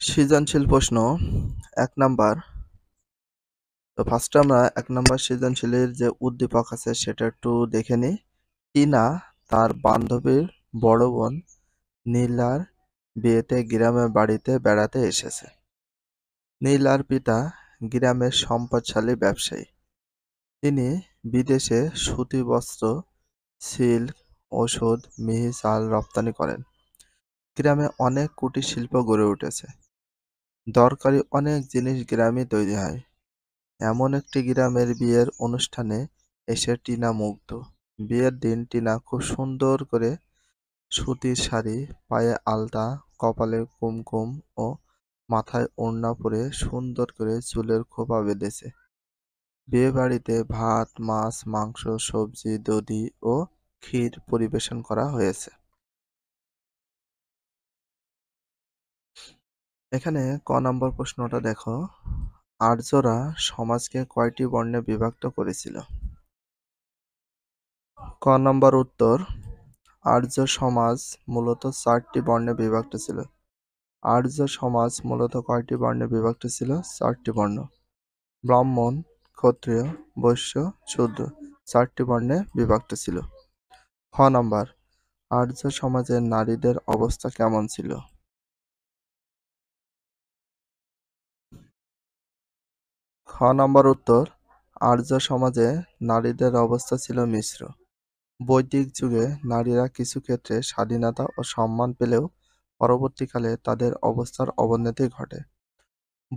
সৃজনশীল প্রশ্ন ১ নাম্বার। তো ফার্স্টে আমরা ১ নাম্বার সৃজনশীলের যে উদ্দীপক আছে সেটা একটু দেখে নিই। টিনা তার বান্ধবীর বড় বোন নীলার বিয়েতে গ্রামের বাড়িতে বেড়াতে এসেছে। নীলার পিতা গ্রামের সম্পদশালী ব্যবসায়ী। তিনি বিদেশে সুতি বস্ত্র, সিল্ক, ওষুধ, মিহি চাল রপ্তানি করেন। গ্রামে অনেক কুটির শিল্প গড়ে উঠেছে। দরকারি অনেক জিনিস গ্রামেই তৈরি হয়। এমন একটি গ্রামের বিয়ের অনুষ্ঠানে এসে টিনা মুগ্ধ। বিয়ের দিন টিনা খুব সুন্দর করে সুতির শাড়ি, পায়ে আলতা, কপালে কুমকুম ও মাথায় ওড়না পরে সুন্দর করে চুলের খোঁপা বেঁধেছে। বিয়েবাড়িতে ভাত, মাছ, মাংস, সবজি, দধি ও ক্ষীর পরিবেশন করা হয়েছে। এখানে ক নম্বর প্রশ্নটা দেখো, আর্যরা সমাজকে কয়টি বর্ণে বিভক্ত করেছিল? ক নম্বর উত্তর, আর্য সমাজ মূলত 4টি বর্ণে বিভক্ত ছিল। আর্য সমাজ মূলত কয়টি বর্ণে বিভক্ত ছিল? 4টি বর্ণ। ব্রাহ্মণ, ক্ষত্রিয়, বৈশ্য, শূদ্র 4টি বর্ণে বিভক্ত ছিল। খ নাম্বার, আর্য সমাজের নারীদের অবস্থা কেমন ছিল? খ নাম্বার উত্তর, আর্য সমাজে নারীদের অবস্থা ছিল মিশ্র। বৈদিক যুগে নারীরা কিছু ক্ষেত্রে স্বাধীনতা ও সম্মান পেলেও পরবর্তীকালে তাদের অবস্থার অবনতি ঘটে।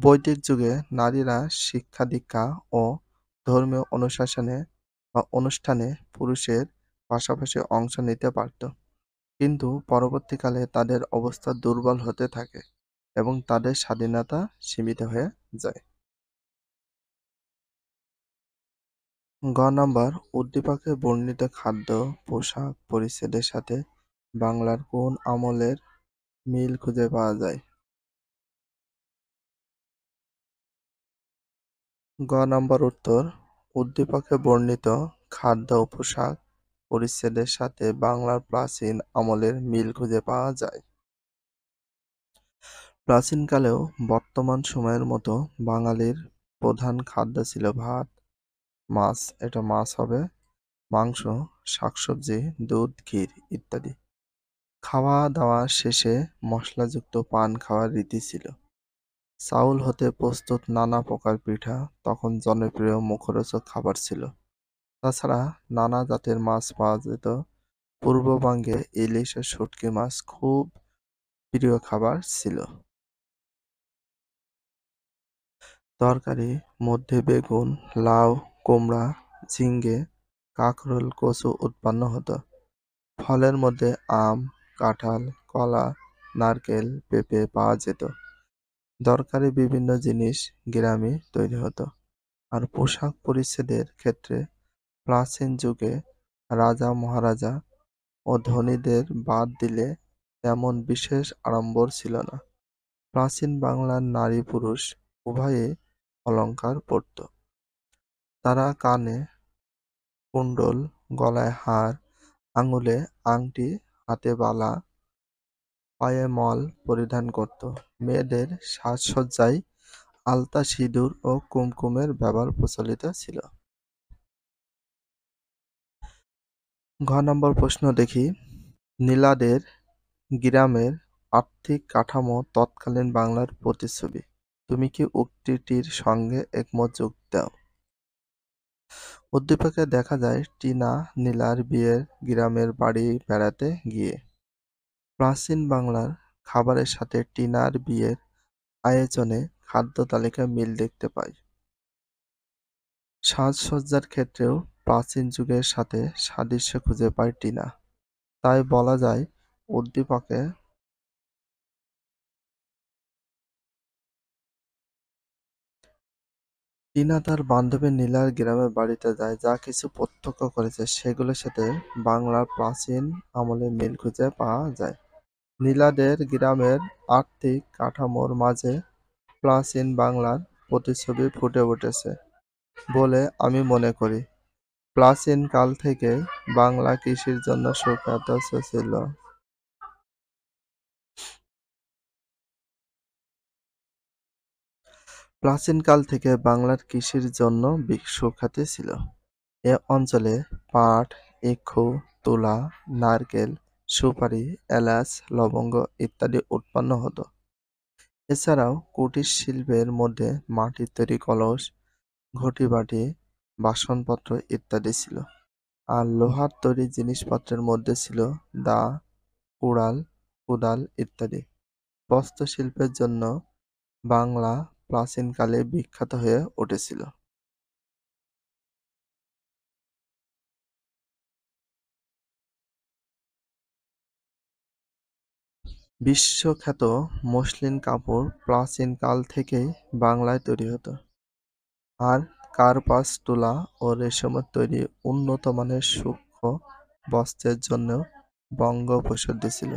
বৈদিক যুগে নারীরা শিক্ষা-দীক্ষা ও ধর্মীয় অনুশাসনে বা অনুষ্ঠানে পুরুষের পাশাপাশি অংশ নিতে পারত। কিন্তু পরবর্তীকালে তাদের অবস্থা দুর্বল হতে থাকে এবং তাদের স্বাধীনতা সীমিত হয়ে যায়। গ নাম্বার, উদ্দীপকে বর্ণিত খাদ্য, পোশাক, পরিচ্ছদের সাথে বাংলার কোন আমলের মিল খুঁজে পাওয়া যায়? গ নাম্বার উত্তর, উদ্দীপকে বর্ণিত খাদ্য ও পোশাক পরিচ্ছদের সাথে বাংলার প্রাচীন আমলের মিল খুঁজে পাওয়া যায়। প্রাচীনকালেও বর্তমান সময়ের মতো বাঙালির প্রধান খাদ্য ছিল ভাত, মাছ, এটা মাছ হবে, মাংস, শাকসবজি, দুধ, ক্ষীর ইত্যাদি। খাওয়া দাওয়া শেষে মশলাযুক্ত পান খাওয়ার রীতি ছিল। চাউল হতে প্রস্তুত নানা প্রকার পিঠা তখন জনপ্রিয় মুখরোচক খাবার ছিল। তাছাড়া নানা জাতের মাছ পাওয়া যেত। পূর্ববঙ্গে ইলিশ ও শুঁটকি মাছ খুব প্রিয় খাবার ছিল। তরকারি মধ্যে বেগুন, লাউ, কুমড়া, ঝিঙ্গে, কাঁকরোল, কচু উৎপন্ন হতো। ফলের মধ্যে আম, কাঁঠাল, কলা, নারকেল, পেঁপে পাওয়া যেত। দরকারি বিভিন্ন জিনিস গ্রামে তৈরি হতো। আর পোশাক পরিচ্ছদের ক্ষেত্রে প্রাচীন যুগে রাজা মহারাজা ও ধনীদের বাদ দিলে তেমন বিশেষ আড়ম্বর ছিল না। প্রাচীন বাংলার নারী পুরুষ উভয়েই অলংকার পরত। তারা কানে কুণ্ডল, গলায় হার, আঙুলে আংটি, হাতে বালা, পায়ে মল পরিধান করত। মেয়েদের সাজসজ্জায় আলতা, সিঁদুর ও কুমকুমের ব্যবহার প্রচলিত ছিল। ঘ নম্বর প্রশ্ন দেখি, নীলাদের গ্রামের আর্থিক কাঠামো তৎকালীন বাংলার প্রতিচ্ছবি। তুমি কি উক্তিটির সঙ্গে একমত যোগ দাও? উদ্দীপকে দেখা যায় টিনা নীলার বিয়ের গ্রামের বাড়ি বেড়াতে গিয়ে। প্রাচীন বাংলার খাবারের সাথে টিনার বিয়ের আয়োজনে খাদ্য তালিকায় মিল দেখতে পাই। সাজসজ্জার ক্ষেত্রেও প্রাচীন যুগের সাথে সাদৃশ্য খুঁজে পায় টিনা। তাই বলা যায় উদ্দীপকে টিনা তার বান্ধবী নীলার গ্রামের বাড়িতে যায়, যা কিছু প্রত্যক্ষ করেছে সেগুলোর সাথে বাংলার প্রাচীন আমলের মিল খুঁজে পাওয়া যায়। নীলাদের গ্রামের আর্থিক কাঠামোর মাঝে প্রাচীন বাংলার প্রতিচ্ছবি ফুটে উঠেছে বলে আমি মনে করি। প্রাচীন কাল থেকেই বাংলা কৃষির জন্য সুখ্যাত ছিল। প্রাচীনকাল থেকে বাংলার কৃষির জন্য সুখ্যাতি ছিল। এ অঞ্চলে পাট, ইক্ষু, তুলা, নারকেল, সুপারি, এলাচ, লবঙ্গ ইত্যাদি উৎপন্ন হতো। এছাড়াও কুটির শিল্পের মধ্যে মাটির তৈরি কলস, ঘটি-বাটি, বাসনপত্র ইত্যাদি ছিল। আর লোহার তৈরি জিনিসপত্রের মধ্যে ছিল দা, কুড়াল, কোদাল ইত্যাদি। বস্ত্রশিল্পের জন্য বাংলা প্রাচীনকালে বিখ্যাত হয়ে উঠেছিল। বিশ্বখ্যাত মসলিন কাপড় প্রাচীনকাল থেকেই বাংলায় তৈরি হতো। আর কার্পাস, তুলা ও রেশমের তৈরি উন্নত মানের সূক্ষ্ম বস্ত্রের জন্য বঙ্গ প্রসিদ্ধ ছিল।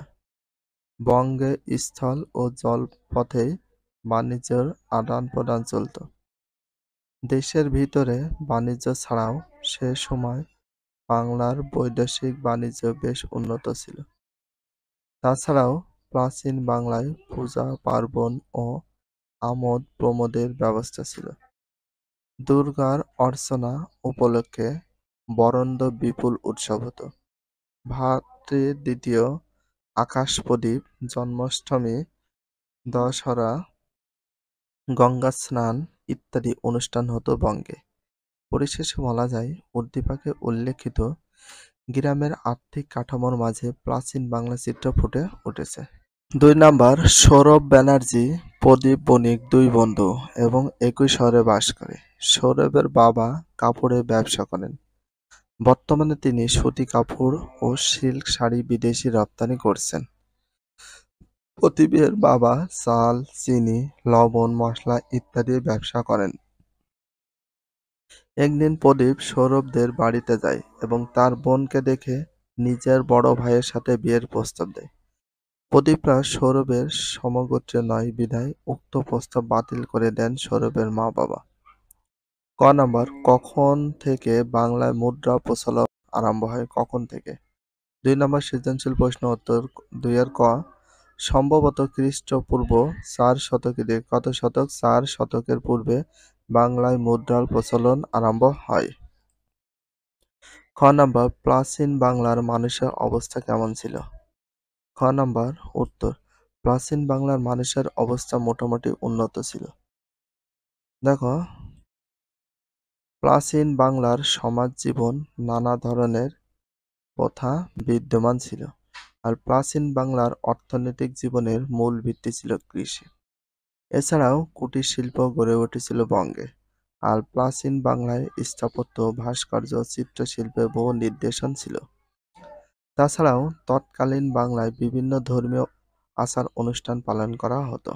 বঙ্গে স্থল ও জলপথেই বাণিজ্যের আদান-প্রদান চলত। দেশের ভিতরে বাণিজ্য ছাড়াও সে সময় বাংলার বৈদেশিক বাণিজ্য বেশ উন্নত ছিল। তাছাড়াও প্রাচীন বাংলায় পূজা পার্বণ ও আমোদ প্রমোদের ব্যবস্থা ছিল। দুর্গার অর্চনা উপলক্ষে বরন্দ বিপুল উৎসব হতো। ভাদ্রের দ্বিতীয় আকাশপ্রদীপ, জন্মাষ্টমী, দশহরা, গঙ্গা স্নান ইত্যাদি অনুষ্ঠান হতো বঙ্গে। পরিশেষে বলা যায়, উদ্দীপকে উল্লেখিত গ্রামের আর্থিক কাঠামোর মাঝে প্রাচীন বাংলা চিত্র ফুটে উঠেছে। ২ নাম্বার, সৌরভ ব্যানার্জি, প্রদীপ বণিক দুই বন্ধু এবং একই শহরে বাস করে। সৌরভের বাবা কাপড়ের ব্যবসা করেন। বর্তমানে তিনি সুতি কাপড় ও সিল্ক শাড়ি বিদেশে রপ্তানি করছেন। প্রদীপের বাবা চাল, চিনি, লবণ, মশলা ইত্যাদির ব্যবসা করেন। একদিন প্রদীপ সৌরভদের বাড়িতে যায় এবং তার বোনকে দেখে নিজের বড় ভাইয়ের সাথে বিয়ের প্রস্তাব দেয়। প্রদীপরা সৌরভের সমগোত্রীয় নয় বিধায় উক্ত প্রস্তাব বাতিল করে দেন সৌরভের মা-বাবা। ক নাম্বার, কখন থেকে বাংলায় মুদ্রা প্রচলন আরম্ভ হয়? কখন থেকে? ২ নাম্বার সৃজনশীল প্রশ্ন উত্তর ২ এর ক। সম্ভবত খ্রিস্টপূর্ব ৪ শতকে। কত শতক? ৪ শতকের পূর্বে বাংলায় মুদ্রার প্রচলন আরম্ভ হয়। খ নাম্বার, প্রাচীন বাংলার মানুষের অবস্থা কেমন ছিল? খ নাম্বার উত্তর, প্রাচীন বাংলার মানুষের অবস্থা মোটামুটি উন্নত ছিল। দেখো, প্রাচীন বাংলার সমাজ জীবন নানা ধরনের প্রথা বিদ্যমান ছিল। আর প্রাচীন বাংলার অর্থনৈতিক জীবনের মূল ভিত্তি ছিল কৃষি। এছাড়াও কুটির শিল্প গড়ে উঠেছিল বঙ্গে। আর প্রাচীন বাংলায় স্থাপত্য, ভাস্কর্য, চিত্রশিল্পে বহু নিদর্শন ছিল। তাছাড়াও তৎকালীন বাংলায় বিভিন্ন ধর্মীয় আচার অনুষ্ঠান পালন করা হতো।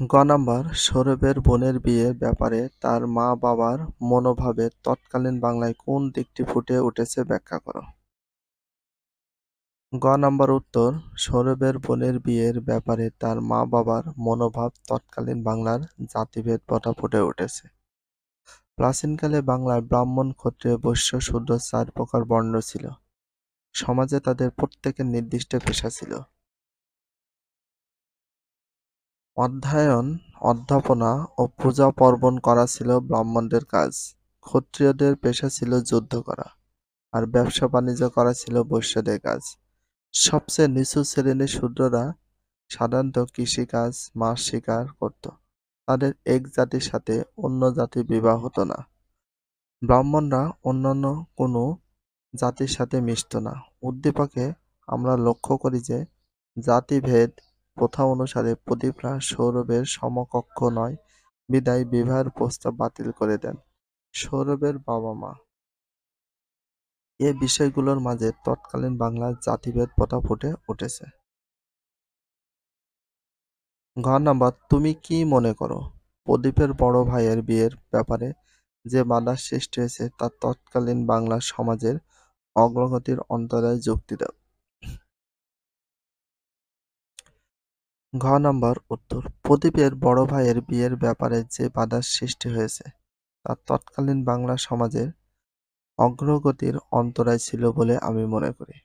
গ নাম্বার, সৌরভের বোনের বিয়ের ব্যাপারে তার মা-বাবার মনোভাবে তৎকালীন বাংলায় কোন দিকটি ফুটে উঠেছে ব্যাখ্যা করো। গ নাম্বার উত্তর, সৌরভের বোনের বিয়ের ব্যাপারে তার মা-বাবার মনোভাব তৎকালীন বাংলার জাতিভেদ প্রথা ফুটে উঠেছে। প্রাচীনকালে বাংলায় ব্রাহ্মণ, ক্ষত্রিয়, বৈশ্য, শূদ্র ৪ প্রকার বর্ণ ছিল। সমাজে তাদের প্রত্যেকের নির্দিষ্ট পেশা ছিল। অধ্যয়ন, অধ্যাপনা ও পূজা পার্বণ করা ছিল ব্রাহ্মণদের কাজ। ক্ষত্রিয়দের পেশা ছিল যুদ্ধ করা, আর ব্যবসা বাণিজ্য করা ছিল বৈশ্যদের কাজ। সবচেয়ে নিচু শ্রেণীর শূদ্ররা সাধারণত কৃষিকাজ, মাছ শিকার করত। তাদের এক জাতির সাথে অন্য জাতির বিবাহ হতো না। ব্রাহ্মণরা অন্যান্য কোনো জাতির সাথে মিশত না। উদ্দীপকে আমরা লক্ষ্য করি যে জাতিভেদ প্রথা অনুসারে প্রদীপরা সৌরভের সমকক্ষ নয় বিধায় বিবাহের প্রস্তাব বাতিল করে দেন। সৌরভের বাবা-মা এ বিষয়গুলোর মাঝে তৎকালীন বাংলার জাতিভেদ প্রথা ফুটে উঠেছে। ঘ নাম্বার, তুমি কি মনে করো প্রদীপের বড় ভাইয়ের বিয়ের ব্যাপারে যে বাধার সৃষ্টি হয়েছে তা তৎকালীন বাংলা সমাজের অগ্রগতির অন্তরায় যুক্তি দাও। ঘ নাম্বার উত্তর, প্রদীপের বড় ভাইয়ের বিয়ের ব্যাপারে যে বাধার সৃষ্টি হয়েছে তা তৎকালীন বাংলা সমাজের অগ্রগতির অন্তরায় ছিল বলে আমি মনে করি।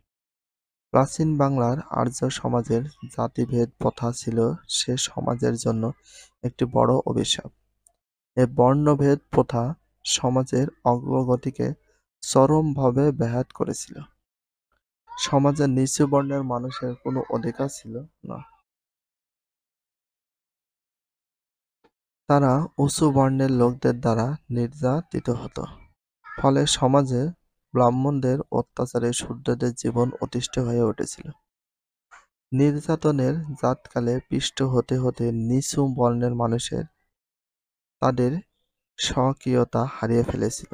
প্রাচীন বাংলার আর্য সমাজের জাতিভেদ প্রথা ছিল সে সমাজের জন্য একটি বড় অভিশাপ। এই বর্ণভেদ প্রথা সমাজের অগ্রগতিকে চরমভাবে ব্যাহত করেছিল। সমাজের নিচু বর্ণের মানুষের কোনো অধিকার ছিল না। তারা উঁচু বর্ণের লোকদের দ্বারা নির্যাতিত হতো। ফলে সমাজে ব্রাহ্মণদের অত্যাচারে শূদ্রদের জীবন অতিষ্ঠ হয়ে উঠেছিল। নির্যাতনের জাতকালে পিষ্ট হতে হতে নিচু বর্ণের মানুষের তাদের স্বকীয়তা হারিয়ে ফেলেছিল।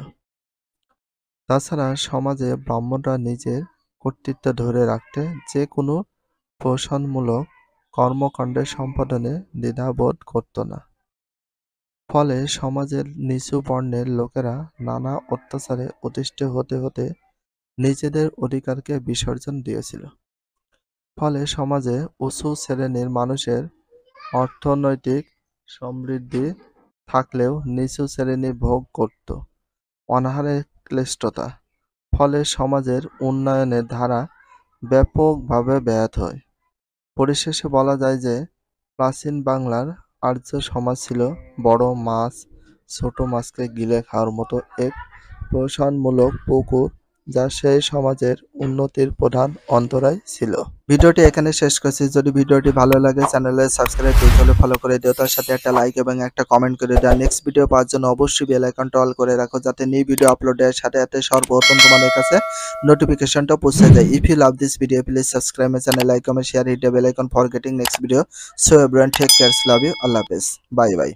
তাছাড়া সমাজে ব্রাহ্মণরা নিজের কর্তৃত্ব ধরে রাখতে যে কোনো প্রহসনমূলক কর্মকাণ্ড সম্পাদনে দ্বিধাবোধ করত না। ফলে সমাজের নিচু বর্ণের লোকেরা নানা অত্যাচারে অতিষ্ঠ হতে হতে নিজেদের অধিকারকে বিসর্জন দিয়েছিল। ফলে সমাজে উঁচু শ্রেণীর মানুষের অর্থনৈতিক সমৃদ্ধি থাকলেও নিচু শ্রেণী ভোগ করত অনাহারের ক্লিষ্টতা। ফলে সমাজের উন্নয়নের ধারা ব্যাপকভাবে ব্যাহত হয়। পরিশেষে বলা যায় যে প্রাচীন বাংলার আর্য সমাজ ছিল বড় মাছ ছোট মাছকে গিলে খাওয়ার মতো এক প্রহসনমূলক পুকুর, যা সেই সমাজের উন্নতির প্রধান অন্তরায় ছিল। ভিডিওটি এখানে শেষ করছি। যদি ভিডিওটি ভালো লাগে চ্যানেলে সাবস্ক্রাইব দিতে হলে ফলো করে দিও, তার সাথে একটা লাইক এবং একটা কমেন্ট করে দিও। নেক্সট ভিডিও পাওয়ার জন্য অবশ্যই বেল আইকনটা অল করে রাখো, যাতে নিউ ভিডিও আপলোডের সাথে সাথে সর্বপ্রথম তোমাদের কাছে নোটিফিকেশনটা পৌঁছে যায়। If you love this video please subscribe my channel, like comment share, hit the bell icon for getting next video. So everyone take care, love you, আল্লাহ হাফেজ, বাই বাই।